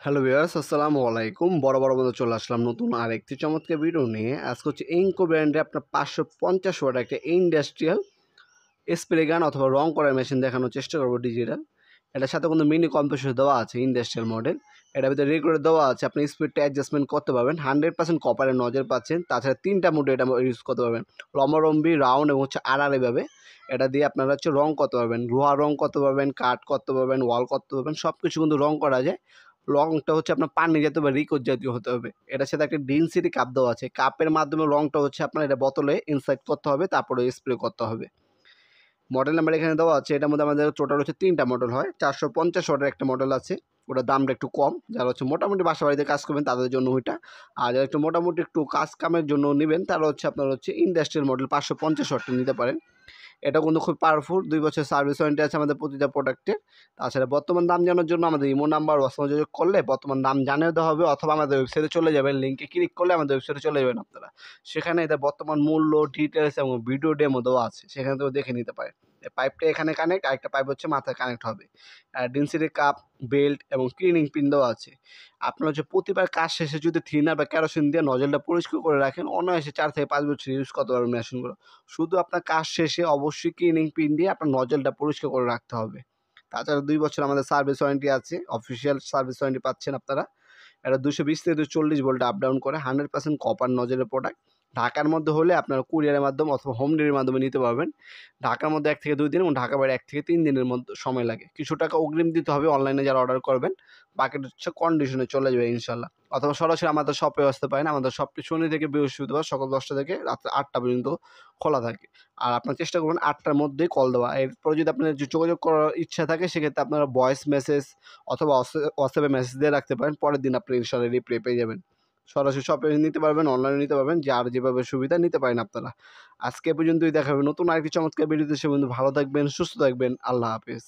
Hello viewers, আসসালামু আলাইকুম। বড় বন্ধু চলে আসলাম নতুন আরেকটি চমৎকার ভিডিও নিয়ে। আজকে হচ্ছে ইনকো ব্র্যান্ডে আপনার 550 ওয়াট একটা ইন্ডাস্ট্রিয়াল স্প্রে গান অথবা রং করার মেশিন দেখানোর চেষ্টা করবো ডিজিটাল। এটার সাথে কিন্তু মিনি কম্প্রেসর দেওয়া আছে ইন্ডাস্ট্রিয়াল মডেল। এটার ভিতরে রেগুলেটর দেওয়া আছে, আপনি স্পিডটা অ্যাডজাস্টমেন্ট করতে পারবেন। 100% কপারের নজর পাচ্ছেন। তাছাড়া 3টা মোডে এটা ইউজ করতে পারবেন, লম্বালম্বি, রাউন্ড এবং হচ্ছে আড়াআড়ি এভাবে। এটা দিয়ে আপনারা হচ্ছে রং করতে পারবেন, লোহা রং করতে পারবেন, কাঠ করতে পারবেন, ওয়াল করতে পারবেন, সব কিছু কিন্তু রং করা যায়। রংটা হচ্ছে আপনার পানি জাতীয় বা লিকুইড জাতীয় হতে হবে। এটার সাথে একটা ডেনসিটি কাপ দেওয়া আছে, কাপের মাধ্যমে রংটা হচ্ছে আপনার এটা বোতলে ইনসাইড করতে হবে, তারপরে স্প্রে করতে হবে। মডেল নাম্বার এখানে দেওয়া আছে। এটার মধ্যে আমাদের টোটাল হচ্ছে 3টা মডেল হয়। 450 ওয়াটের একটা মডেল আছে, ওটার দামটা একটু কম। যারা হচ্ছে মোটামুটি বাসা বাড়িতে কাজ করবেন তাদের জন্য ওইটা। আর যারা একটু মোটামুটি একটু কাজ কামের জন্য নেবেন তারা হচ্ছে আপনার হচ্ছে ইন্ডাস্ট্রিয়াল মডেল 550 ওয়াটটা নিতে পারেন। এটা কিন্তু খুব পাওয়ারফুল। 2 বছর সার্ভিস ওয়ারেন্টি আছে আমাদের প্রতিটা প্রোডাক্টের। তাছাড়া বর্তমান দাম জানার জন্য আমাদের ইমো নাম্বার হোয়াটসঅ্যাপে যোগাযোগ করলে বর্তমান দাম জানিয়ে দেওয়া হবে, অথবা আমাদের ওয়েবসাইটে চলে যাবেন। লিঙ্কে ক্লিক করলে আমাদের ওয়েবসাইটে চলে যাবেন আপনারা। সেখানে এদের বর্তমান মূল্য, ডিটেলস এবং ভিডিও ডেমো দেওয়া আছে, সেখানে তো দেখে নিতে পারেন। এই পাইপটা এখানে কানেক্ট, আরেকটা পাইপ হচ্ছে মাথায় কানেক্ট হবে। আর ডেনসিটি কাপ, বেল্ট এবং ক্লিনিং পিন দেওয়া আছে। আপনার হচ্ছে প্রতিবার কাজ শেষে যদি থিনার বা কেরোসিন দিয়ে নজলটা পরিষ্কার করে রাখেন, অনায়াসে 4 থেকে 5 বছর ইউজ করতে পারবেন মেশিনগুলো। শুধু আপনার কাজ শেষে অবশ্যই ক্লিনিং পিন দিয়ে আপনার নজলটা পরিষ্কার করে রাখতে হবে। তাছাড়া 2 বছর আমাদের সার্ভিস ওয়ারেন্টি আছে, অফিসিয়াল সার্ভিস ওয়ারেন্টি পাচ্ছেন আপনারা। এটা 220 থেকে 240 ভোল্ট আপ ডাউন করে, 100% কপার নজলের প্রোডাক্ট। ঢাকার মধ্যে হলে আপনারা কুরিয়ারের মাধ্যমে অথবা হোম ডেলিভারির মাধ্যমে নিতে পারবেন। ঢাকার মধ্যে 1 থেকে 2 দিন এবং ঢাকা বাইরে 1 থেকে 3 দিনের মধ্যে সময় লাগে। কিছু টাকা অগ্রিম দিতে হবে অনলাইনে যারা অর্ডার করবেন, বাকিটা হচ্ছে কন্ডিশনে চলে যাবে ইনশাল্লাহ। অথবা সরাসরি আমাদের শপে আসতে পারেন। আমাদের শপটি শনি থেকে বৃহস্পতিবার সকাল 10টা থেকে রাত্রে 8টা পর্যন্ত খোলা থাকে। আর আপনার চেষ্টা করবেন 8টার মধ্যেই কল দেওয়া। এরপরে যদি আপনার যোগাযোগ করার ইচ্ছা থাকে সেক্ষেত্রে আপনারা ভয়েস মেসেজ অথবা হোয়াটসঅ্যাপে মেসেজ দিয়ে রাখতে পারেন। পরের দিন আপনি ইনশাল্লাহ রিপ্লাই পেয়ে যাবেন। সরাসরি শপে নিতে পারবেন, অনলাইনে নিতে পারবেন, যার যেভাবে সুবিধা নিতে পারেন আপনারা। আজকে এ পর্যন্তই, দেখা হবে নতুন আরেকটি চমৎকার ভিডিওতে। সে বন্ধু ভালো থাকবেন, সুস্থ থাকবেন। আল্লাহ হাফেজ।